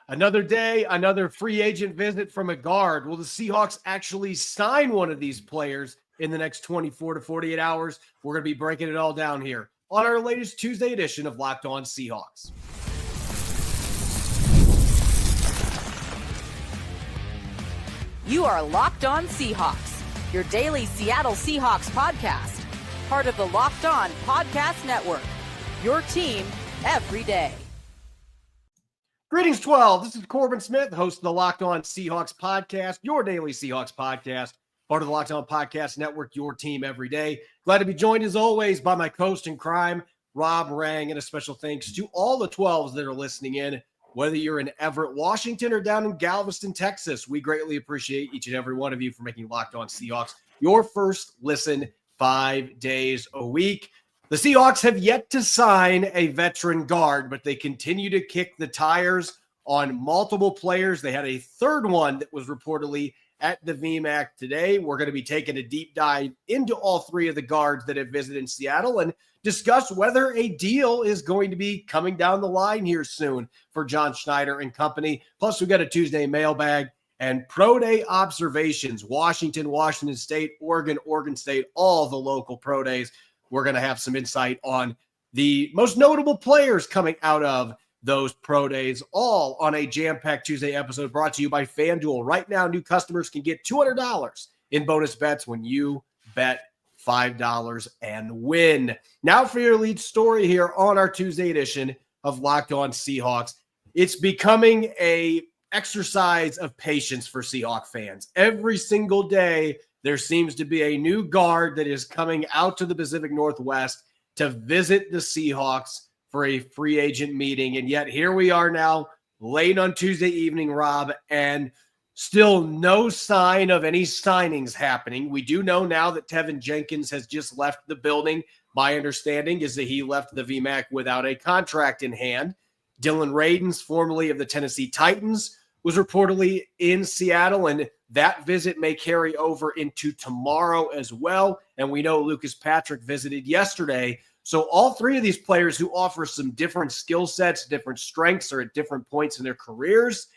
Another day, another free agent visit from a guard. Will the Seahawks actually sign one of these players in the next 24 to 48 hours? We're going to be breaking it all down here on our latest Tuesday edition of Locked On Seahawks. You are Locked On Seahawks, your daily Seattle Seahawks podcast, part of the Locked On Podcast Network, your team every day. Greetings, 12. This is Corbin Smith, host of the Locked On Seahawks podcast, your daily Seahawks podcast, part of the Locked On Podcast Network, your team every day. Glad to be joined, as always, by my co-host in crime, Rob Rang, and a special thanks to all the 12s that are listening in, whether you're in Everett, Washington, or down in Galveston, Texas. We greatly appreciate each and every one of you for making Locked On Seahawks your first listen 5 days a week. The Seahawks have yet to sign a veteran guard, but they continue to kick the tires on multiple players. They had a third one that was reportedly at the VMAC today. We're going to be taking a deep dive into all three of the guards that have visited Seattle and discuss whether a deal is going to be coming down the line here soon for John Schneider and company. Plus, we got a Tuesday mailbag and pro day observations. Washington, Washington State, Oregon State, all the local pro days. We're going to have some insight on the most notable players coming out of those pro days, all on a jam-packed Tuesday episode brought to you by FanDuel. Right now, new customers can get $200 in bonus bets when you bet $5 and win. Now for your lead story here on our Tuesday edition of Locked On Seahawks. It's becoming a exercise of patience for Seahawks fans. Every single day, there seems to be a new guard that is coming out to the Pacific Northwest to visit the Seahawks for a free agent meeting. And yet here we are now, late on Tuesday evening, Rob, and still no sign of any signings happening. We do know now that Tevin Jenkins has just left the building. My understanding is that he left the VMAC without a contract in hand. Dylan Radins, formerly of the Tennessee Titans, was reportedly in Seattle, and that visit may carry over into tomorrow as well. And we know Lucas Patrick visited yesterday. So all three of these players who offer some different skill sets, different strengths, are at different points in their careers.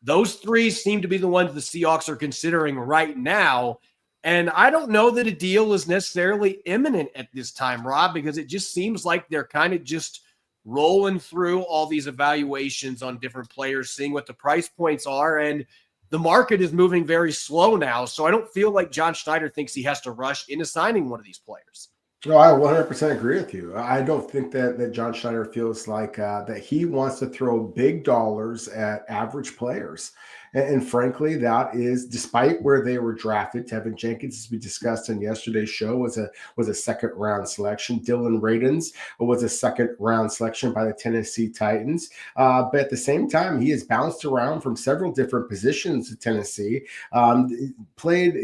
Those three seem to be the ones the Seahawks are considering right now. And I don't know that a deal is necessarily imminent at this time, Rob, because it just seems like they're kind of just rolling through all these evaluations on different players, seeing what the price points are. And the market is moving very slow now. So I don't feel like John Schneider thinks he has to rush into signing one of these players. No, I 100% agree with you. I don't think that John Schneider feels like that he wants to throw big dollars at average players. And frankly, that is, despite where they were drafted, Tevin Jenkins, as we discussed in yesterday's show, was a second-round selection. Dylan Radins was a second-round selection by the Tennessee Titans. But at the same time, he has bounced around from several different positions at Tennessee. Played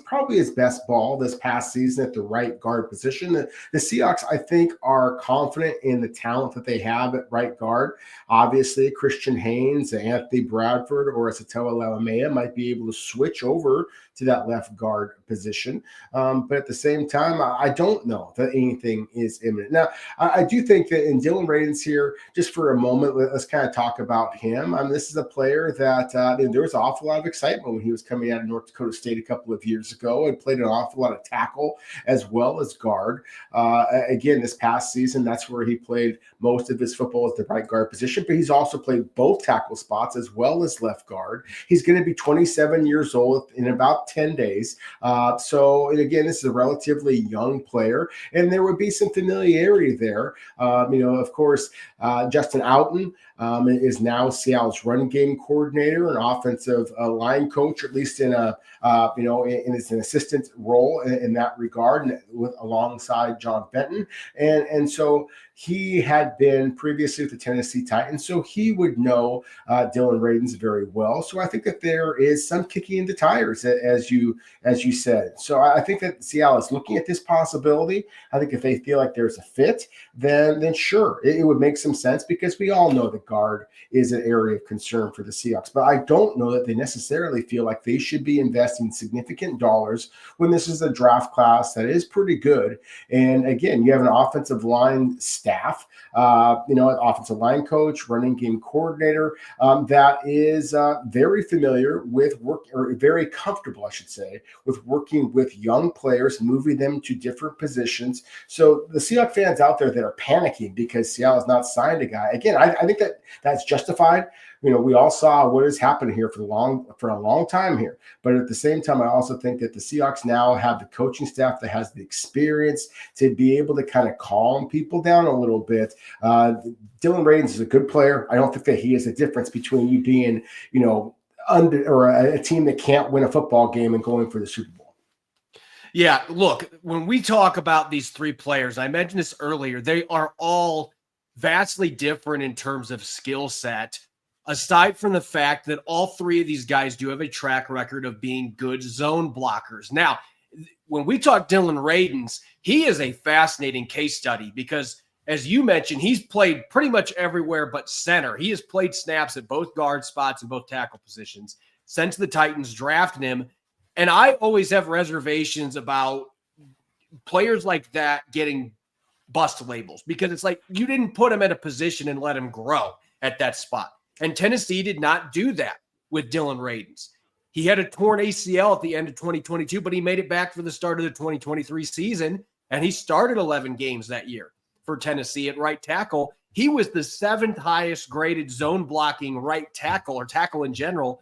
probably his best ball this past season at the right guard position. The Seahawks, I think, are confident in the talent that they have at right guard. Obviously, Christian Haynes, Anthony Bradford, or as Alamea might be able to switch over to that left guard position. But at the same time, I don't know that anything is imminent. Now, I do think that in Dylan Radins here, just for a moment, let's kind of talk about him. This is a player that there was an awful lot of excitement when he was coming out of North Dakota State a couple of years ago and played an awful lot of tackle as well as guard. Again, this past season, that's where he played most of his football at the right guard position, but he's also played both tackle spots as well as left guard. He's going to be 27 years old in about 10 days. So, and again, this is a relatively young player, and there would be some familiarity there. Of course, Justin Outen is now Seattle's run game coordinator and offensive line coach, at least in an assistant role in that regard, alongside John Benton. And so he had been previously with the Tennessee Titans, so he would know Dylan Radins very well. So I think that there is some kicking in the tires, as you said. So I think that Seattle is looking at this possibility. I think if they feel like there's a fit, then sure, it would make some sense, because we all know that guard is an area of concern for the Seahawks. But I don't know that they necessarily feel like they should be investing significant dollars when this is a draft class that is pretty good. And again, you have an offensive line staff, an offensive line coach, running game coordinator that is very familiar with very comfortable, I should say, with working with young players, moving them to different positions. So the Seahawks fans out there that are panicking because Seattle has not signed a guy, again, I think that's justified. We all saw what has happened here for a long time here. But at the same time, I also think that the Seahawks now have the coaching staff that has the experience to be able to kind of calm people down a little bit. Dylan Radins is a good player. I don't think that he is a difference between you being, under or a team that can't win a football game and going for the Super Bowl. Yeah, look, when we talk about these three players, I mentioned this earlier, they are all vastly different in terms of skill set. Aside from the fact that all three of these guys do have a track record of being good zone blockers. Now, when we talk Dylan Radins, he is a fascinating case study because, as you mentioned, he's played pretty much everywhere but center. He has played snaps at both guard spots and both tackle positions since the Titans drafted him. And I always have reservations about players like that getting bust labels because it's like you didn't put him at a position and let him grow at that spot. And Tennessee did not do that with Dylan Radins. He had a torn ACL at the end of 2022, but he made it back for the start of the 2023 season, and he started 11 games that year for Tennessee at right tackle. He was the 7th highest graded zone blocking right tackle or tackle in general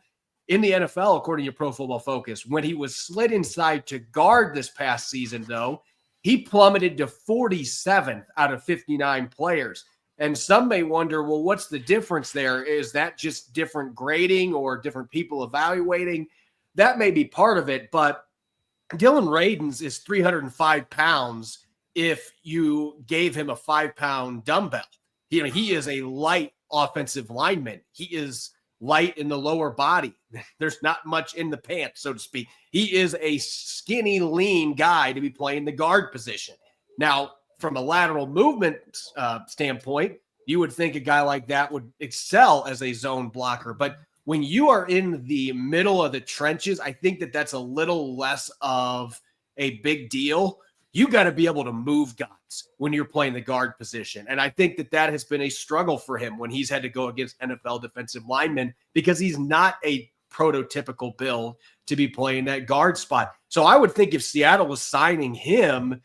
in the NFL, according to Pro Football Focus. When he was slid inside to guard this past season, though, he plummeted to 47th out of 59 players. And some may wonder, well, what's the difference there? Is that just different grading or different people evaluating? That may be part of it, but Dylan Radins is 305 pounds if you gave him a 5-pound dumbbell. He is a light offensive lineman. He is light in the lower body. There's not much in the pants, so to speak. He is a skinny, lean guy to be playing the guard position. Now, from a lateral movement standpoint, you would think a guy like that would excel as a zone blocker. But when you are in the middle of the trenches, I think that that's a little less of a big deal. You got to be able to move guys when you're playing the guard position. And I think that that has been a struggle for him when he's had to go against NFL defensive linemen because he's not a prototypical build to be playing that guard spot. So I would think if Seattle was signing him,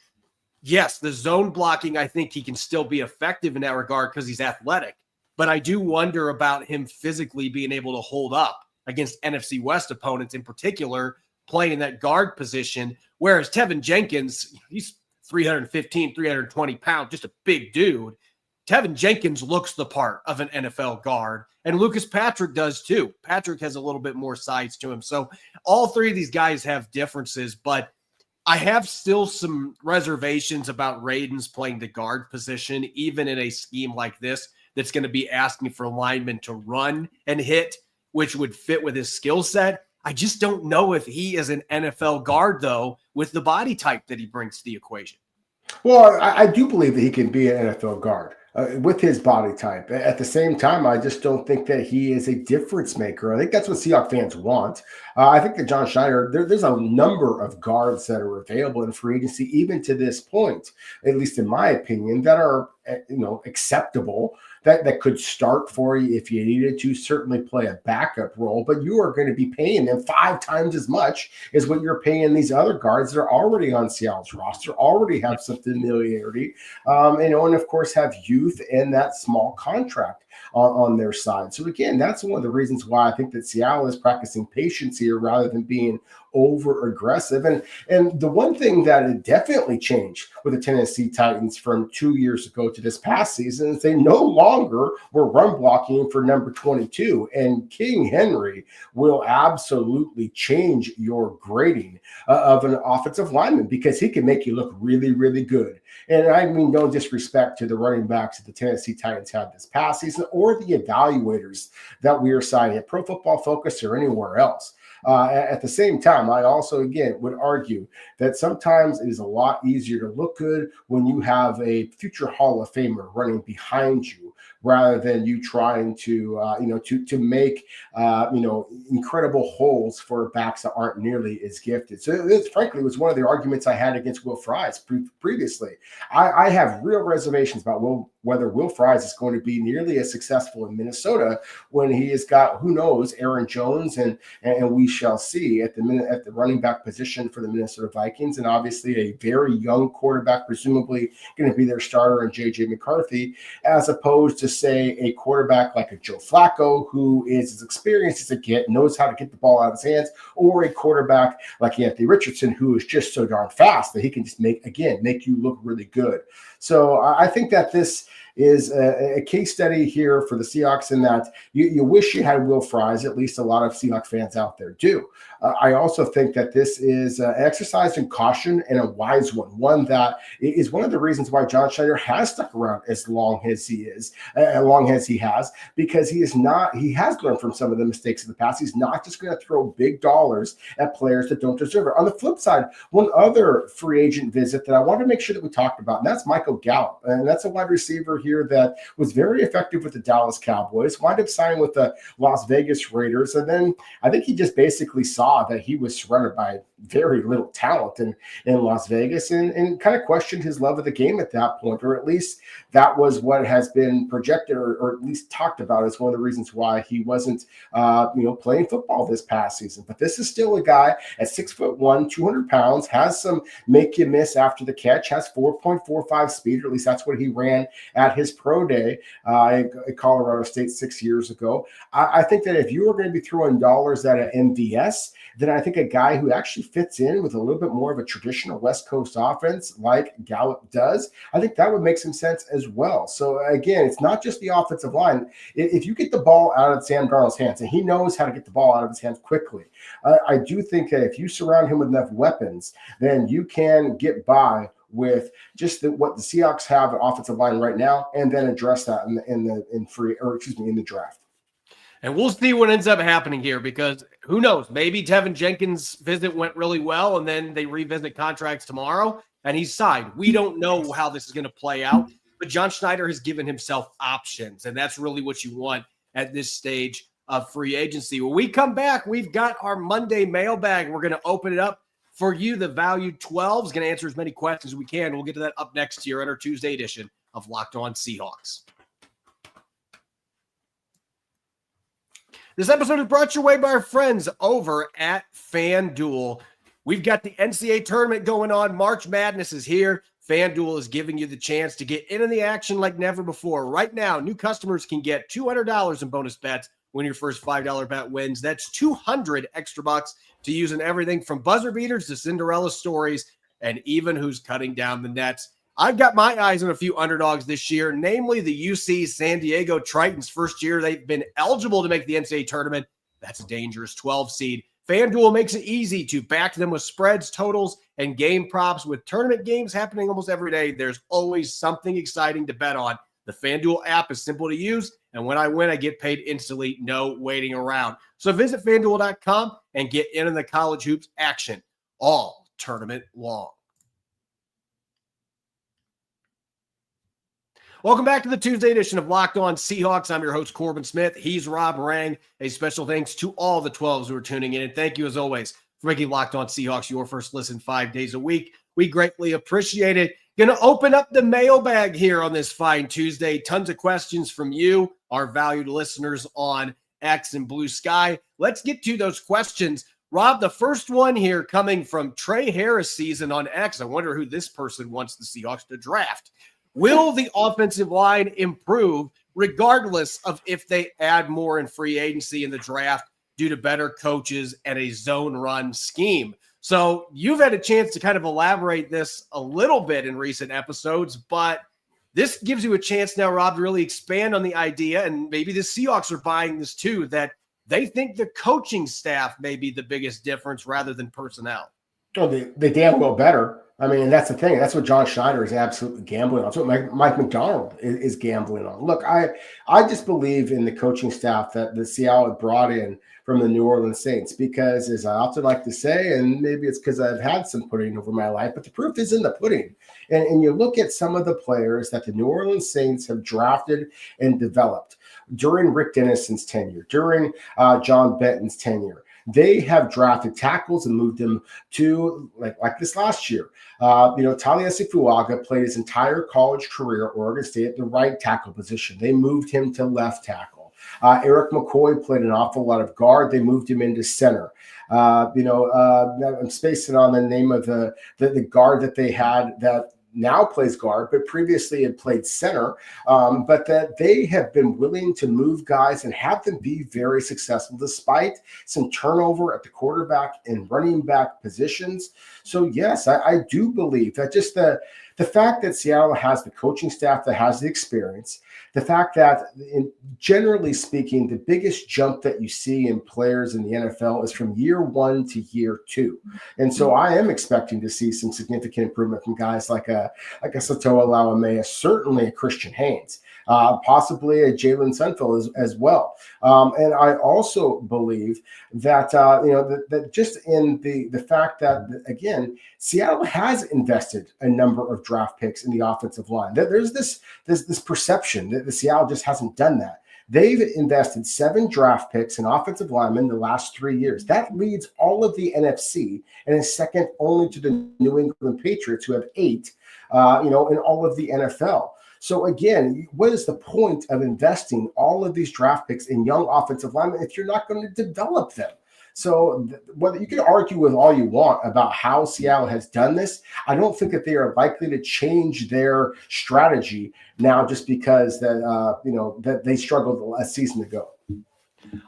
yes, the zone blocking, I think he can still be effective in that regard because he's athletic. But I do wonder about him physically being able to hold up against NFC West opponents in particular, playing that guard position. Whereas Tevin Jenkins, he's 315, 320 pounds, just a big dude. Tevin Jenkins looks the part of an NFL guard, and Lucas Patrick does too. Patrick has a little bit more size to him. So all three of these guys have differences, but I have still some reservations about Radins playing the guard position, even in a scheme like this that's going to be asking for linemen to run and hit, which would fit with his skill set. I just don't know if he is an NFL guard, though, with the body type that he brings to the equation. Well, I do believe that he can be an NFL guard with his body type. At the same time, I just don't think that he is a difference maker. I think that's what Seahawks fans want. I think that John Schneider, there's a number of guards that are available in free agency, even to this point, at least in my opinion, that are acceptable. That could start for you if you needed to, certainly play a backup role, but you are going to be paying them 5 times as much as what you're paying these other guards that are already on Seattle's roster, already have some familiarity, and of course have youth and that small contract on their side. So again, that's one of the reasons why I think that Seattle is practicing patience here rather than being over aggressive. And the one thing that it definitely changed with the Tennessee Titans from 2 years ago to this past season is they no longer were run blocking for number 22. And King Henry will absolutely change your grading of an offensive lineman because he can make you look really, really good. And I mean, no disrespect to the running backs that the Tennessee Titans had this past season or the evaluators that we are signing at Pro Football Focus or anywhere else. At the same time, I also, again, would argue that sometimes it is a lot easier to look good when you have a future Hall of Famer running behind you rather than you trying to to make incredible holes for backs that aren't nearly as gifted. So this, frankly, was one of the arguments I had against Will Fries previously. I have real reservations about whether Will Fries is going to be nearly as successful in Minnesota when he has got, who knows, Aaron Jones, and we shall see at the running back position for the Minnesota Vikings, and obviously a very young quarterback, presumably going to be their starter, in J.J. McCarthy, as opposed to, say, a quarterback like a Joe Flacco, who is as experienced as it gets, knows how to get the ball out of his hands, or a quarterback like Anthony Richardson, who is just so darn fast that he can just make you look really good. So I think that this is a case study here for the Seahawks in that you wish you had Will Fries. At least a lot of Seahawks fans out there do. I also think that this is an exercise in caution and a wise one that is one of the reasons why John Schneider has stuck around as long as he has, because he has learned from some of the mistakes of the past. He's not just going to throw big dollars at players that don't deserve it. On the flip side, one other free agent visit that I want to make sure that we talked about, and that's Michael Gallup, and that's a wide receiver here that was very effective with the Dallas Cowboys, wound up signing with the Las Vegas Raiders, and then I think he just basically saw that he was surrounded by very little talent in Las Vegas and kind of questioned his love of the game at that point, or at least that was what has been projected or at least talked about as one of the reasons why he wasn't playing football this past season. But this is still a guy at 6'1", 200 pounds, has some make you miss after the catch, has 4.45 speed, or at least that's what he ran at his pro day at Colorado State 6 years ago. I think that if you were going to be throwing dollars at an MVS, then I think a guy who actually fits in with a little bit more of a traditional West Coast offense like Gallup does, I think that would make some sense as well. So again, it's not just the offensive line. If you get the ball out of Sam Darnold's hands, and he knows how to get the ball out of his hands quickly, I do think that if you surround him with enough weapons, then you can get by with just what the Seahawks have at offensive line right now, and then address that in the draft. And we'll see what ends up happening here, because who knows? Maybe Tevin Jenkins' visit went really well, and then they revisit contracts tomorrow, and he's signed. We don't know how this is going to play out, but John Schneider has given himself options, and that's really what you want at this stage of free agency. When we come back, we've got our Monday mailbag. We're going to open it up for you. The Value 12 is going to answer as many questions as we can. We'll get to that up next here on our Tuesday edition of Locked On Seahawks. This episode is brought your way by our friends over at FanDuel. We've got the NCAA tournament going on. March Madness is here. FanDuel is giving you the chance to get in on the action like never before. Right now, new customers can get $200 in bonus bets when your first $5 bet wins. That's $200 extra bucks to use in everything from buzzer beaters to Cinderella stories and even who's cutting down the nets. I've got my eyes on a few underdogs this year, namely the UC San Diego Tritons. First year they've been eligible to make the NCAA tournament. That's a dangerous 12 seed. FanDuel makes it easy to back them with spreads, totals, and game props. With tournament games happening almost every day, there's always something exciting to bet on. The FanDuel app is simple to use, and when I win, I get paid instantly, no waiting around. So visit FanDuel.com and get in on the college hoops action all tournament long. Welcome back to the Tuesday edition of Locked On Seahawks. I'm your host, Corbin Smith. He's Rob Rang. A special thanks to all the 12s who are tuning in. And thank you, as always, for making Locked On Seahawks your first listen 5 days a week. We greatly appreciate it. Going to open up the mailbag here on this fine Tuesday. Tons of questions from you, our valued listeners on X and Blue Sky. Let's get to those questions. Rob, the first one here coming from Trey Harris season on X. I wonder who this person wants the Seahawks to draft. Will the offensive line improve regardless of if they add more in free agency in the draft due to better coaches and a zone run scheme? So you've had a chance to kind of elaborate this a little bit in recent episodes, but this gives you a chance now, Rob, to really expand on the idea, and maybe the Seahawks are buying this too, that they think the coaching staff may be the biggest difference rather than personnel. Oh, they damn well better. I mean, that's the thing. That's what John Schneider is absolutely gambling on. That's what Mike McDonald is gambling on. Look, I just believe in the coaching staff that the Seattle brought in from the New Orleans Saints because, as I often like to say, and maybe it's because I've had some pudding over my life, but the proof is in the pudding. And you look at some of the players that the New Orleans Saints have drafted and developed during Rick Dennison's tenure, during John Benton's tenure. They have drafted tackles and moved them to like this last year. Taliesin Fuaga played his entire college career at Oregon State at the right tackle position. They moved him to left tackle. Eric McCoy played an awful lot of guard. They moved him into center. I'm spacing on the name of the guard that they had that now plays guard, but previously had played center, but that they have been willing to move guys and have them be very successful despite some turnover at the quarterback and running back positions. So yes, I do believe that just the fact that Seattle has the coaching staff that has the experience, the fact that generally speaking, the biggest jump that you see in players in the NFL is from year 1 to year 2. And so I am expecting to see some significant improvement from guys like a Satoa Lauamea, certainly a Christian Haynes, possibly a Jalen Sunfeld as well. And I also believe that, that just in the fact that, again, Seattle has invested a number of draft picks in the offensive line. There's this perception that the Seattle just hasn't done that. They've invested 7 draft picks in offensive linemen the last 3 years. That leads all of the NFC and is second only to the New England Patriots, who have 8, in all of the NFL. So again, what is the point of investing all of these draft picks in young offensive linemen if you're not going to develop them? So whether you can argue with all you want about how Seattle has done this, I don't think that they are likely to change their strategy now just because that they struggled a season ago.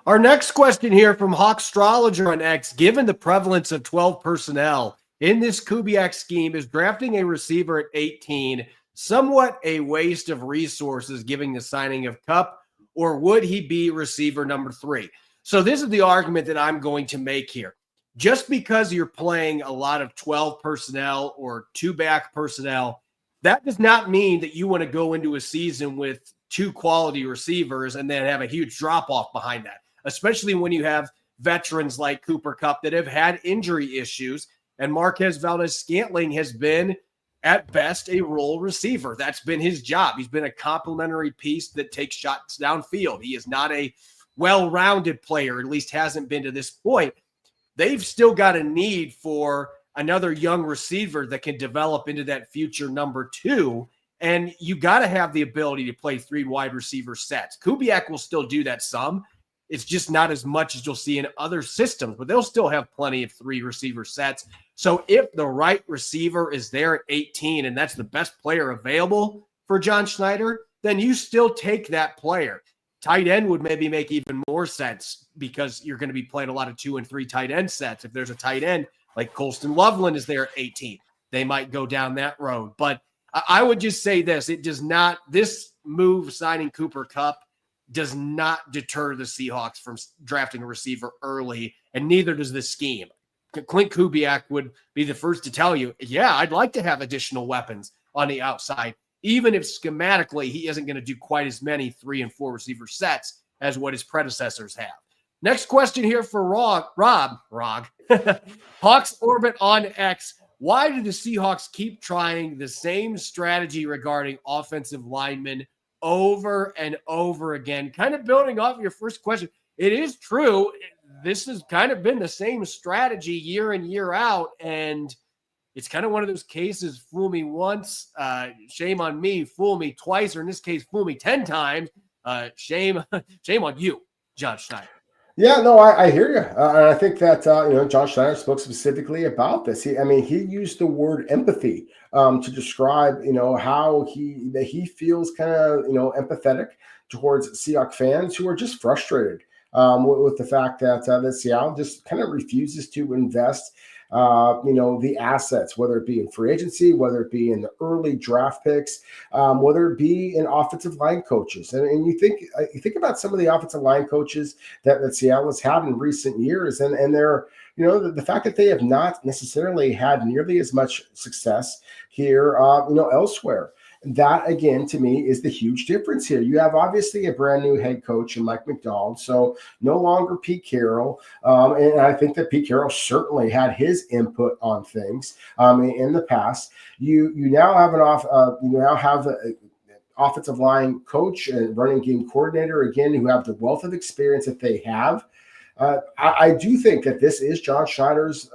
Our next question here from Hawkstrologer on X: given the prevalence of 12 personnel in this Kubiak scheme, is drafting a receiver at 18 somewhat a waste of resources given the signing of Kupp, or would he be receiver number 3? So this is the argument that I'm going to make here. Just because you're playing a lot of 12 personnel or 2-back personnel, that does not mean that you want to go into a season with 2 quality receivers and then have a huge drop-off behind that, especially when you have veterans like Cooper Kupp that have had injury issues, and Marquez Valdes-Scantling has been, at best, a role receiver. That's been his job. He's been a complementary piece that takes shots downfield. He is not a well-rounded player, at least hasn't been to this point. They've still got a need for another young receiver that can develop into that future number 2. And you got to have the ability to play 3 wide receiver sets. Kubiak will still do that some. It's just not as much as you'll see in other systems, but they'll still have plenty of 3 receiver sets. So if the right receiver is there at 18 and that's the best player available for John Schneider, then you still take that player. Tight end would maybe make even more sense because you're going to be playing a lot of 2 and 3 tight end sets. If there's a tight end like Colston Loveland is there at 18, they might go down that road. But I would just say this: this move signing Cooper Kupp does not deter the Seahawks from drafting a receiver early, and neither does this scheme. Clint Kubiak would be the first to tell you, yeah, I'd like to have additional weapons on the outside, even if schematically he isn't going to do quite as many 3 and 4 receiver sets as what his predecessors have. Next question here for Rob. Hawks Orbit on X: why do the Seahawks keep trying the same strategy regarding offensive linemen over and over again? Kind of building off your first question, it is true. This has kind of been the same strategy year in, year out, and it's kind of one of those cases, fool me once, shame on me, fool me twice, or in this case, fool me 10 times, shame on you, John Schneider. Yeah, no, I hear you. And I think that, John Schneider spoke specifically about this. He used the word empathy to describe, how he feels kind of, empathetic towards Seahawks fans who are just frustrated with the fact that Seattle just kind of refuses to invest the assets, whether it be in free agency, whether it be in the early draft picks, whether it be in offensive line coaches. And you think about some of the offensive line coaches that Seattle has had in recent years, and they're, the fact that they have not necessarily had nearly as much success here, elsewhere. That, again, to me, is the huge difference here. You have obviously a brand new head coach in Mike McDonald, so no longer Pete Carroll. And I think that Pete Carroll certainly had his input on things in the past. You now have an offensive line coach and running game coordinator, again, who have the wealth of experience that they have. I do think that this is John Schneider's,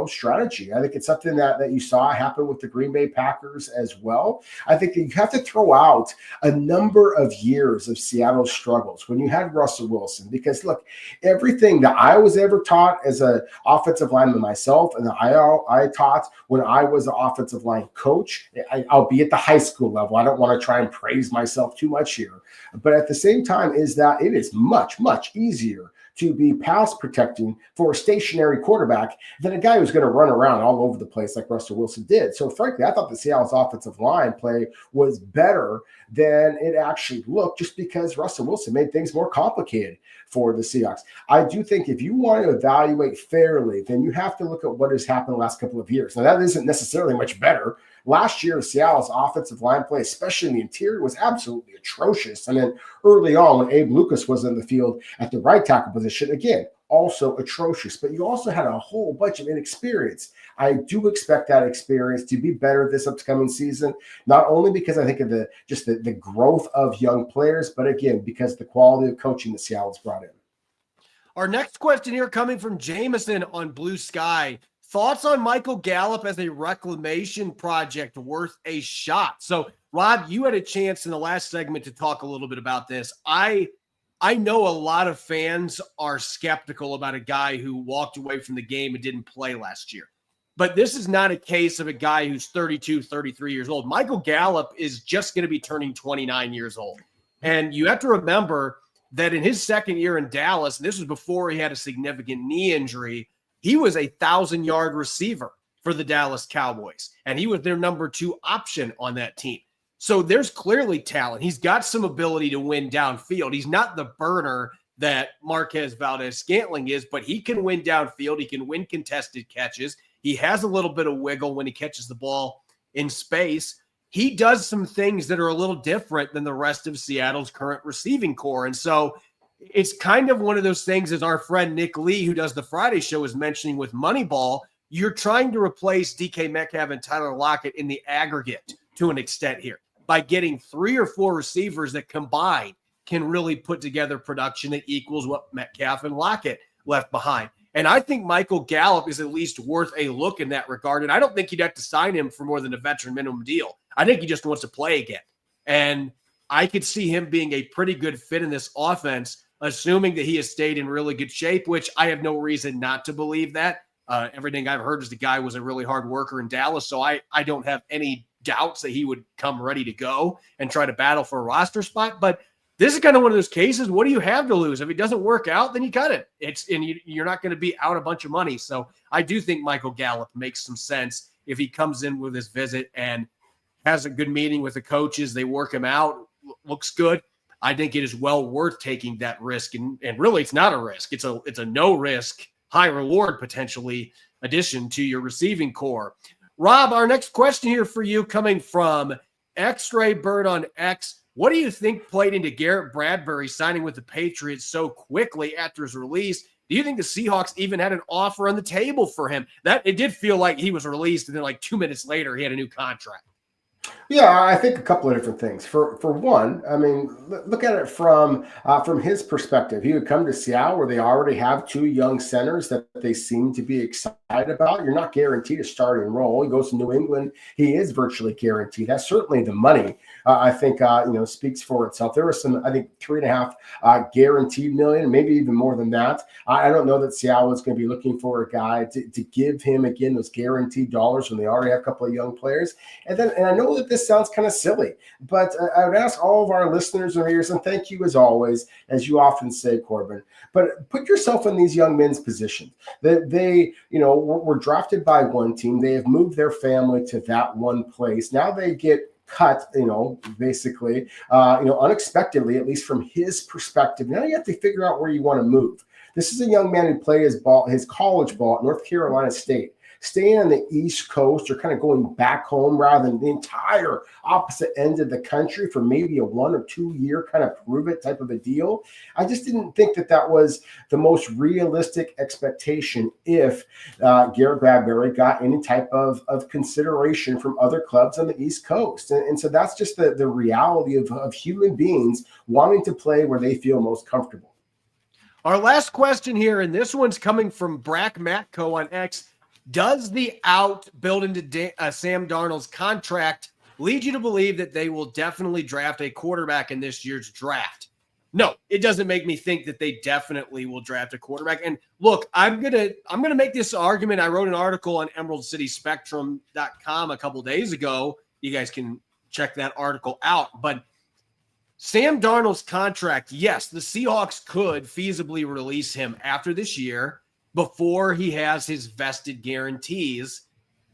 strategy. I think it's something that you saw happen with the Green Bay Packers as well. I think that you have to throw out a number of years of Seattle's struggles when you had Russell Wilson, because look, everything that I was ever taught as an offensive lineman myself, and that I taught when I was an offensive line coach, I'll be at the high school level. I don't want to try and praise myself too much here, but at the same time is that it is much, much easier to be pass protecting for a stationary quarterback than a guy who's going to run around all over the place like Russell Wilson did. So frankly, I thought the Seattle's offensive line play was better than it actually looked, just because Russell Wilson made things more complicated for the Seahawks. I do think if you want to evaluate fairly, then you have to look at what has happened the last couple of years. Now, that isn't necessarily much better. Last year, Seattle's offensive line play, especially in the interior, was absolutely atrocious. And then early on, when Abe Lucas was in the field at the right tackle position, again, also atrocious. But you also had a whole bunch of inexperience. I do expect that experience to be better this upcoming season, not only because I think of the growth of young players, but again, because of the quality of coaching that Seattle's brought in. Our next question here coming from Jameson on Blue Sky. Thoughts on Michael Gallup as a reclamation project worth a shot? So, Rob, you had a chance in the last segment to talk a little bit about this. I know a lot of fans are skeptical about a guy who walked away from the game and didn't play last year. But this is not a case of a guy who's 32, 33 years old. Michael Gallup is just going to be turning 29 years old. And you have to remember that in his second year in Dallas, and this was before he had a significant knee injury, he was a 1,000-yard receiver for the Dallas Cowboys, and he was their number 2 option on that team. So there's clearly talent. He's got some ability to win downfield. He's not the burner that Marquez Valdez-Scantling is, but he can win downfield. He can win contested catches. He has a little bit of wiggle when he catches the ball in space. He does some things that are a little different than the rest of Seattle's current receiving core. And so it's kind of one of those things, as our friend Nick Lee, who does the Friday show, was mentioning with Moneyball. You're trying to replace DK Metcalf and Tyler Lockett in the aggregate to an extent here by getting 3 or 4 receivers that combined can really put together production that equals what Metcalf and Lockett left behind. And I think Michael Gallup is at least worth a look in that regard. And I don't think you'd have to sign him for more than a veteran minimum deal. I think he just wants to play again. And I could see him being a pretty good fit in this offense, assuming that he has stayed in really good shape, which I have no reason not to believe that. Everything I've heard is the guy was a really hard worker in Dallas, so I don't have any doubts that he would come ready to go and try to battle for a roster spot. But this is kind of one of those cases, what do you have to lose? If it doesn't work out, then you cut it. You're not going to be out a bunch of money. So I do think Michael Gallup makes some sense if he comes in with his visit and has a good meeting with the coaches. They work him out, looks good. I think it is well worth taking that risk. And really, it's not a risk. It's a no risk, high reward potentially addition to your receiving core. Rob, our next question here for you coming from X-Ray Bird on X. What do you think played into Garrett Bradbury signing with the Patriots so quickly after his release? Do you think the Seahawks even had an offer on the table for him? That it did feel like he was released, and then like 2 minutes later, he had a new contract. Yeah, I think a couple of different things. For one, I mean, look at it from his perspective. He would come to Seattle where they already have 2 young centers that they seem to be excited about. You're not guaranteed a starting role. He goes to New England. He is virtually guaranteed. That's certainly the money. I think speaks for itself. There was some, I think, $3.5 guaranteed million, maybe even more than that. I don't know that Seattle is going to be looking for a guy to give him again those guaranteed dollars when they already have a couple of young players. And I know know that this sounds kind of silly, but I would ask all of our listeners and readers, and thank you as always, as you often say, Corbin, but put yourself in these young men's position. That they, were drafted by one team. They have moved their family to that one place. Now they get cut, basically, unexpectedly, at least from his perspective. Now you have to figure out where you want to move. This is a young man who played his college ball at North Carolina State. Staying on the East Coast or kind of going back home rather than the entire opposite end of the country for maybe a 1 or 2 year kind of prove it type of a deal. I just didn't think that was the most realistic expectation if Garrett Bradbury got any type of consideration from other clubs on the East Coast. And so that's just the reality of human beings wanting to play where they feel most comfortable. Our last question here, and this one's coming from Brack Matco on X. Does the out built into Sam Darnold's contract lead you to believe that they will definitely draft a quarterback in this year's draft? No, it doesn't make me think that they definitely will draft a quarterback. And look, I'm gonna make this argument. I wrote an article on EmeraldCitySpectrum.com a couple days ago. You guys can check that article out. But Sam Darnold's contract, yes, the Seahawks could feasibly release him after this year, before he has his vested guarantees.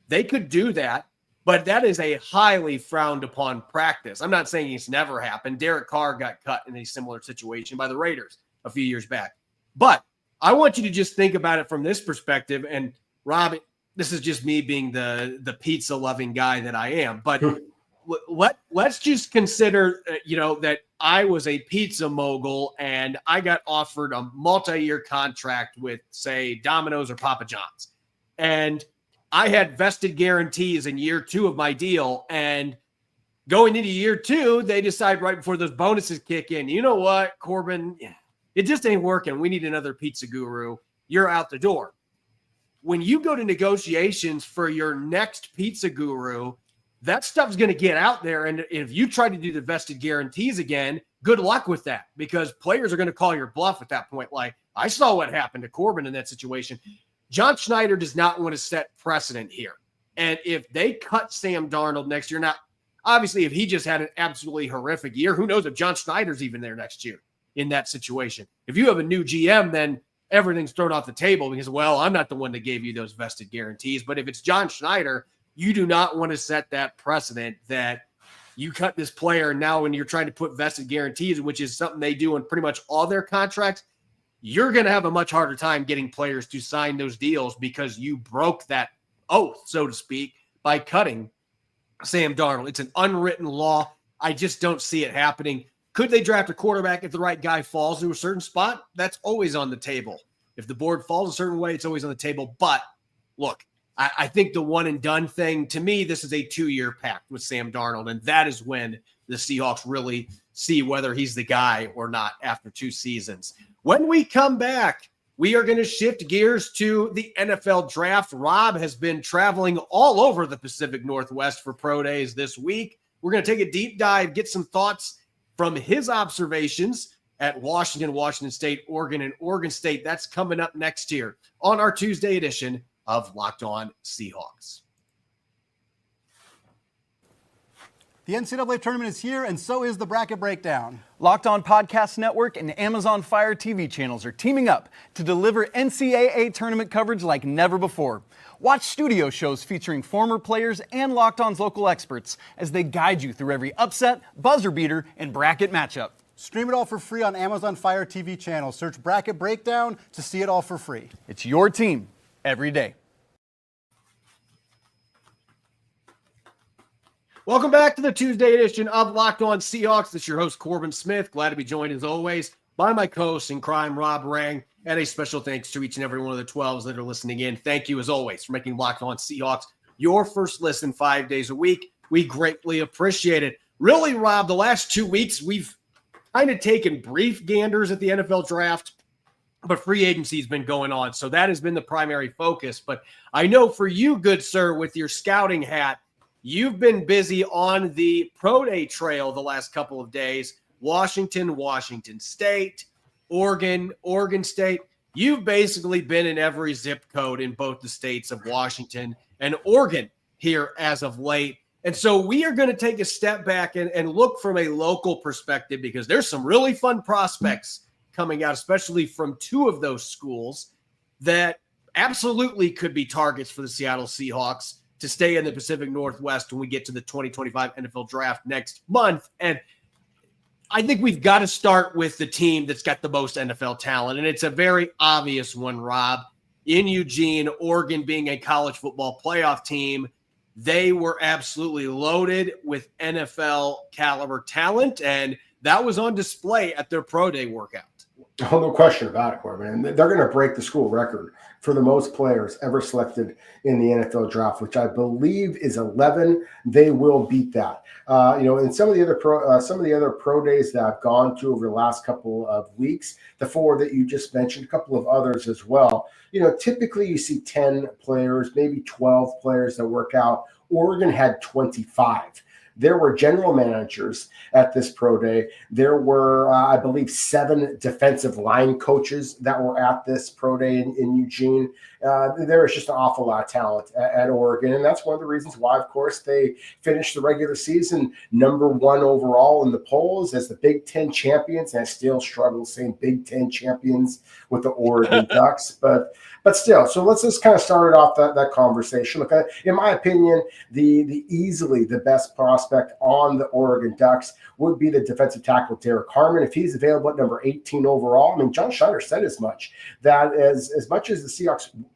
They could do that, but that is a highly frowned upon practice. I'm not saying it's never happened. Derek Carr got cut in a similar situation by the Raiders a few years back. But I want you to just think about it from this perspective. And Rob, this is just me being the pizza loving guy that I am. But let's just consider, that I was a pizza mogul and I got offered a multi-year contract with, say, Domino's or Papa John's. And I had vested guarantees in year 2 of my deal. And going into year 2, they decide right before those bonuses kick in, you know what, Corbin, it just ain't working. We need another pizza guru. You're out the door. When you go to negotiations for your next pizza guru, that stuff's going to get out there. And if you try to do the vested guarantees again, good luck with that, because players are going to call your bluff at that point. Like I saw what happened to Corbin in that situation. John Schneider does not want to set precedent here. And if they cut Sam Darnold next year, now, obviously, if he just had an absolutely horrific year, who knows if John Schneider's even there next year in that situation. If you have a new GM, then everything's thrown off the table because, well, I'm not the one that gave you those vested guarantees. But if it's John Schneider, you do not want to set that precedent that you cut this player now when you're trying to put vested guarantees, which is something they do in pretty much all their contracts. You're going to have a much harder time getting players to sign those deals because you broke that oath, so to speak, by cutting Sam Darnold. It's an unwritten law. I just don't see it happening. Could they draft a quarterback if the right guy falls to a certain spot? That's always on the table. If the board falls a certain way, it's always on the table. But look, I think the one and done thing, to me, this is a 2-year pact with Sam Darnold. And that is when the Seahawks really see whether he's the guy or not after 2 seasons. When we come back, we are going to shift gears to the NFL draft. Rob has been traveling all over the Pacific Northwest for pro days this week. We're going to take a deep dive, get some thoughts from his observations at Washington, Washington State, Oregon, and Oregon State. That's coming up next year on our Tuesday edition of Locked On Seahawks. The NCAA tournament is here, and so is the bracket breakdown. Locked On Podcast Network and Amazon Fire TV channels are teaming up to deliver NCAA tournament coverage like never before. Watch studio shows featuring former players and Locked On's local experts as they guide you through every upset, buzzer beater, and bracket matchup. Stream it all for free on Amazon Fire TV channel. Search Bracket Breakdown to see it all for free. It's your team every day. Welcome back to the Tuesday edition of Locked On Seahawks. This is your host, Corbin Smith. Glad to be joined, as always, by my co-host in crime, Rob Rang. And a special thanks to each and every one of the 12s that are listening in. Thank you, as always, for making Locked On Seahawks your first listen 5 days a week. We greatly appreciate it. Really, Rob, the last 2 weeks, we've kind of taken brief ganders at the NFL draft, but free agency has been going on. So that has been the primary focus. But I know for you, good sir, with your scouting hat, you've been busy on the pro day trail the last couple of days. Washington, Washington State, Oregon, Oregon State. You've basically been in every zip code in both the states of Washington and Oregon here as of late. And so we are going to take a step back and look from a local perspective, because there's some really fun prospects coming out, especially from two of those schools that absolutely could be targets for the Seattle Seahawks to stay in the Pacific Northwest when we get to the 2025 NFL draft next month. And I think we've got to start with the team that's got the most NFL talent. And it's a very obvious one, Rob. In Eugene, Oregon being a college football playoff team, they were absolutely loaded with NFL caliber talent, and that was on display at their pro day workout. Oh, no question about it, Corbin. And they're going to break the school record for the most players ever selected in the NFL draft, which I believe is 11. They will beat that. And some of the other pro days that I've gone to over the last couple of weeks, the 4 that you just mentioned, a couple of others as well. Typically you see 10 players, maybe 12 players that work out. Oregon had 25. There were general managers at this pro day. There were, I believe, 7 defensive line coaches that were at this pro day in Eugene. There is just an awful lot of talent at Oregon, and that's one of the reasons why, of course, they finished the regular season number 1 overall in the polls as the Big Ten champions, and I still struggle saying Big Ten champions with the Oregon Ducks, but still. So let's just kind of start off that conversation. Look, in my opinion, the easily the best prospect on the Oregon Ducks would be the defensive tackle Derek Harmon. If he's available at number 18 overall, I mean, John Schneider said as much, that as much as the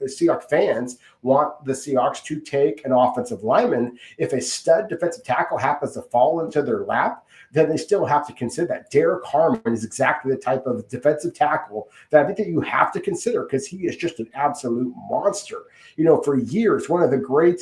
Seahawks fans want the Seahawks to take an offensive lineman, if a stud defensive tackle happens to fall into their lap, then they still have to consider that. Derek Harmon is exactly the type of defensive tackle that I think that you have to consider, because he is just an absolute monster. For years, one of the great,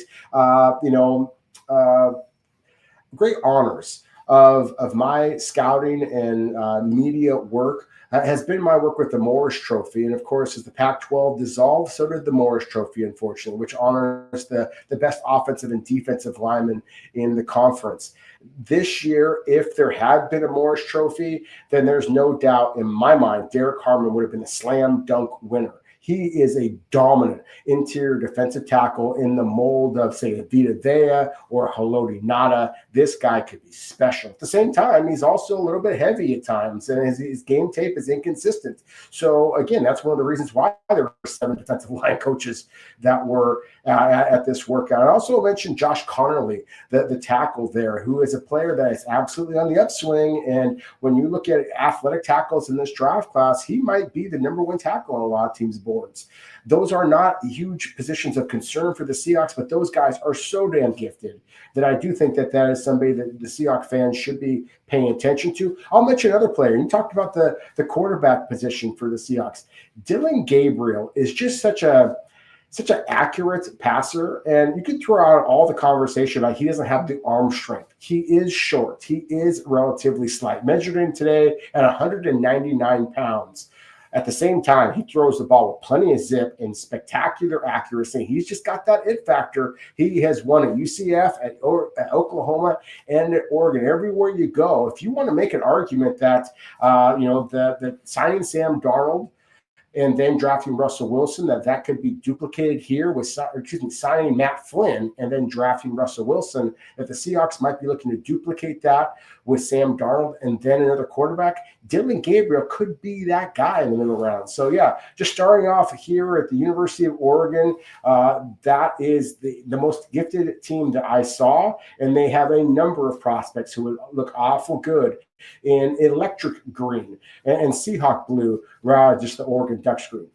great honors of my scouting and media work has been my work with the Morris Trophy. And of course, as the Pac-12 dissolved, so did the Morris Trophy, unfortunately, which honors the best offensive and defensive linemen in the conference. This year, if there had been a Morris Trophy, then there's no doubt in my mind, Derek Harmon would have been a slam dunk winner. He is a dominant interior defensive tackle in the mold of, say, a Vita Vea or a Haloti Ngata. This guy could be special. At the same time, he's also a little bit heavy at times, and his game tape is inconsistent. So, again, that's one of the reasons why there were 7 defensive line coaches that were at this workout. I also mentioned Josh Connerly, the tackle there, who is a player that is absolutely on the upswing. And when you look at athletic tackles in this draft class, he might be the number 1 tackle on a lot of teams' boards. Those are not huge positions of concern for the Seahawks, but those guys are so damn gifted that I do think that is somebody that the Seahawks fans should be paying attention to. I'll mention another player. You talked about the quarterback position for the Seahawks. Dylan Gabriel is just such an accurate passer, and you can throw out all the conversation about he doesn't have the arm strength. He is short. He is relatively slight. Measured in today at 199 pounds. At the same time, he throws the ball with plenty of zip and spectacular accuracy. He's just got that it factor. He has won at UCF, at Oklahoma, and at Oregon. Everywhere you go, if you want to make an argument that the signing Sam Darnold and then drafting Russell Wilson, that could be duplicated here with signing Matt Flynn and then drafting Russell Wilson, that the Seahawks might be looking to duplicate that with Sam Darnold and then another quarterback. Dylan Gabriel could be that guy in the middle round. So, yeah, just starting off here at the University of Oregon, that is the most gifted team that I saw, and they have a number of prospects who would look awful good in electric green and Seahawk blue, rather just the Oregon Ducks green.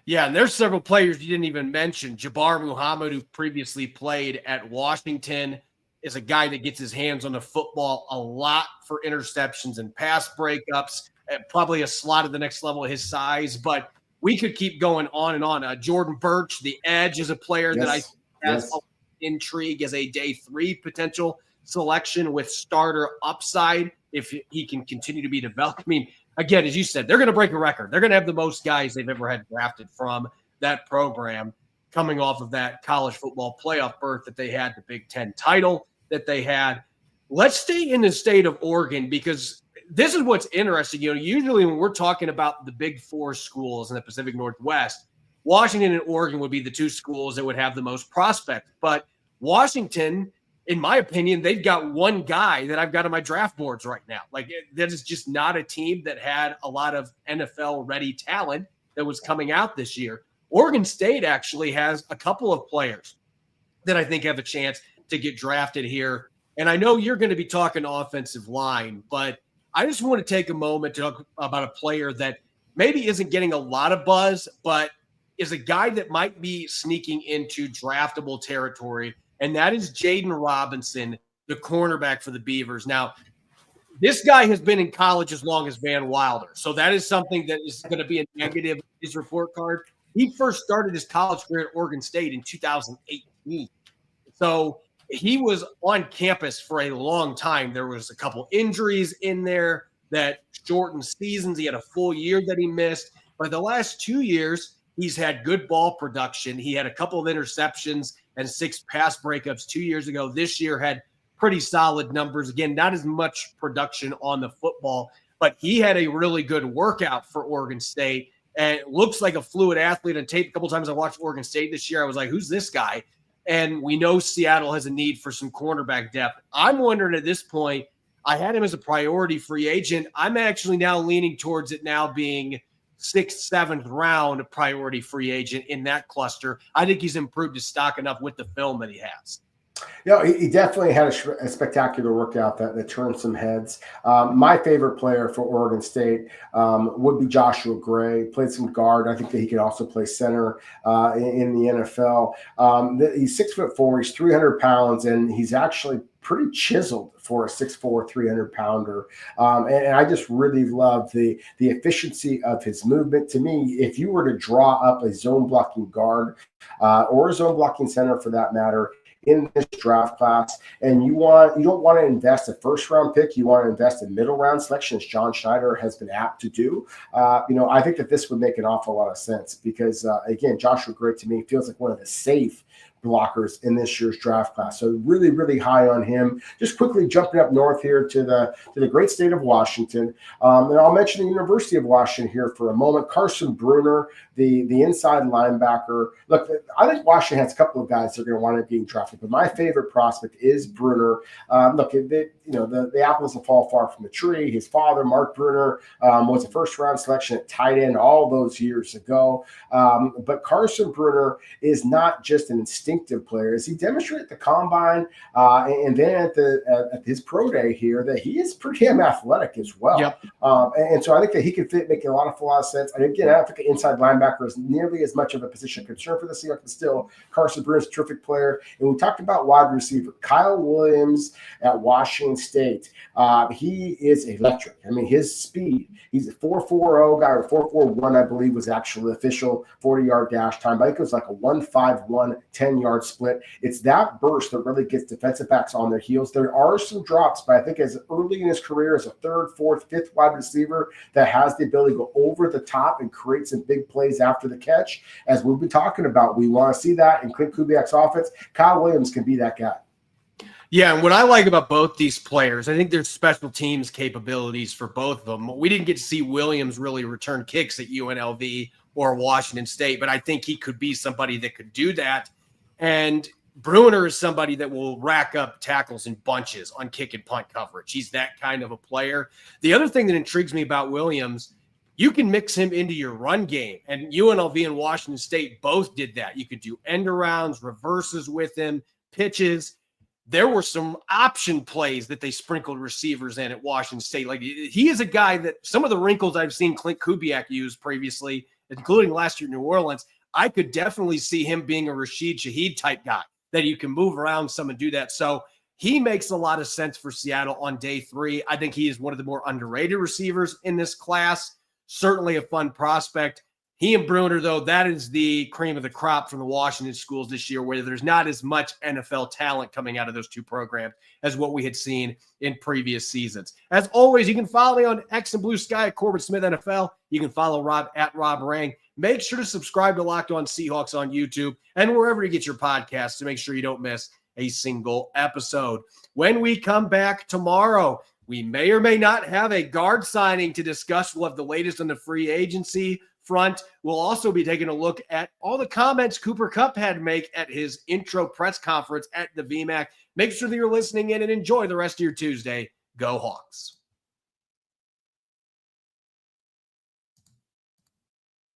Yeah, and there's several players you didn't even mention. Jabbar Muhammad, who previously played at Washington, is a guy that gets his hands on the football a lot for interceptions and pass breakups, probably a slot at the next level of his size. But we could keep going on and on. Jordan Birch, the edge, is a player that I think has intrigue as a day 3 potential selection with starter upside if he can continue to be developed. I mean, again, as you said, they're going to break a record. They're going to have the most guys they've ever had drafted from that program, coming off of that college football playoff berth that they had, the Big Ten title that they had. Let's stay in the state of Oregon, because this is what's interesting. Usually when we're talking about the Big 4 schools in the Pacific Northwest, Washington and Oregon would be the 2 schools that would have the most prospects. But Washington in my opinion, they've got one guy that I've got on my draft boards right now. Like, that is just not a team that had a lot of NFL-ready talent that was coming out this year. Oregon State actually has a couple of players that I think have a chance to get drafted here. And I know you're going to be talking offensive line, but I just want to take a moment to talk about a player that maybe isn't getting a lot of buzz, but is a guy that might be sneaking into draftable territory, and that is Jaden Robinson, the cornerback for the Beavers. Now, this guy has been in college as long as Van Wilder, so that is something that is going to be a negative in his report card. He first started his college career at Oregon State in 2018. So he was on campus for a long time. There was a couple injuries in there that shortened seasons. He had a full year that he missed. But the last 2 years, he's had good ball production. He had a couple of interceptions and 6 pass breakups 2 years ago. This year had pretty solid numbers. Again, not as much production on the football, but he had a really good workout for Oregon State and looks like a fluid athlete. On tape, a couple times I watched Oregon State this year, I was like, who's this guy? And we know Seattle has a need for some cornerback depth. I'm wondering at this point, I had him as a priority free agent. I'm actually now leaning towards it now being 6th, 7th round priority free agent in that cluster. I think he's improved his stock enough with the film that he has. Yeah, he definitely had a spectacular workout that turned some heads. My favorite player for Oregon State would be Joshua Gray. Played some guard. I think that he could also play center in the NFL. He's 6'4", he's 300 pounds, and he's actually pretty chiseled for a 6'4", 300-pounder. And I just really love the efficiency of his movement. To me, if you were to draw up a zone blocking guard or a zone blocking center for that matter, in this draft class, and you don't want to invest a first round pick, you want to invest in middle round selection, as John Schneider has been apt to do. I think that this would make an awful lot of sense because again, Joshua Gray to me feels like one of the safe blockers in this year's draft class. So really, really high on him. Just quickly jumping up north here to the great state of Washington. And I'll mention the University of Washington here for a moment. Carson Bruner, the inside linebacker. Look, I think Washington has a couple of guys that are going to want to be drafted, but my favorite prospect is Bruner. The apples will fall far from the tree. His father, Mark Bruner, was a first-round selection at tight end all those years ago. But Carson Bruner is not just an instinctive player, as he demonstrated at the combine and then at his pro day here that he is pretty damn athletic as well. Yep. And so I think that he could fit, making a lot of sense. And again, I don't think the inside linebacker is nearly as much of a position of concern for the Seahawks, but still, Carson Bruner is a terrific player. And we talked about wide receiver Kyle Williams at Washington State. He is electric. I mean, his speed. He's a 4.40 guy, or 4.41, I believe, was actually the official 40-yard dash time. But I think it was like a 1.51 10-yard split. It's that burst that really gets defensive backs on their heels. There are some drops, but I think as early in his career as a 3rd, 4th, 5th wide receiver that has the ability to go over the top and create some big plays after the catch, as we've been talking about. We want to see that in Clint Kubiak's offense. Kyle Williams can be that guy. Yeah, and what I like about both these players, I think there's special teams capabilities for both of them. We didn't get to see Williams really return kicks at UNLV or Washington State, but I think he could be somebody that could do that. And Bruner is somebody that will rack up tackles in bunches on kick and punt coverage. He's that kind of a player. The other thing that intrigues me about Williams, you can mix him into your run game, and UNLV and Washington State both did that. You could do end arounds, reverses with him, pitches. There were some option plays that they sprinkled receivers in at Washington State. Like, he is a guy that some of the wrinkles I've seen Clint Kubiak use previously, including last year in New Orleans, I could definitely see him being a Rashid Shaheed type guy that you can move around some and do that. So he makes a lot of sense for Seattle on day 3. I think he is one of the more underrated receivers in this class. Certainly a fun prospect. He and Bruner, though, that is the cream of the crop from the Washington schools this year, where there's not as much NFL talent coming out of those two programs as what we had seen in previous seasons. As always, you can follow me on X and Blue Sky at Corbin Smith NFL. You can follow Rob at Rob Rang. Make sure to subscribe to Locked On Seahawks on YouTube and wherever you get your podcasts to make sure you don't miss a single episode. When we come back tomorrow, we may or may not have a guard signing to discuss. We'll have the latest on the free agency front. We'll also be taking a look at all the comments Cooper Kupp had to make at his intro press conference at the VMAC. Make sure that you're listening in and enjoy the rest of your Tuesday. Go Hawks.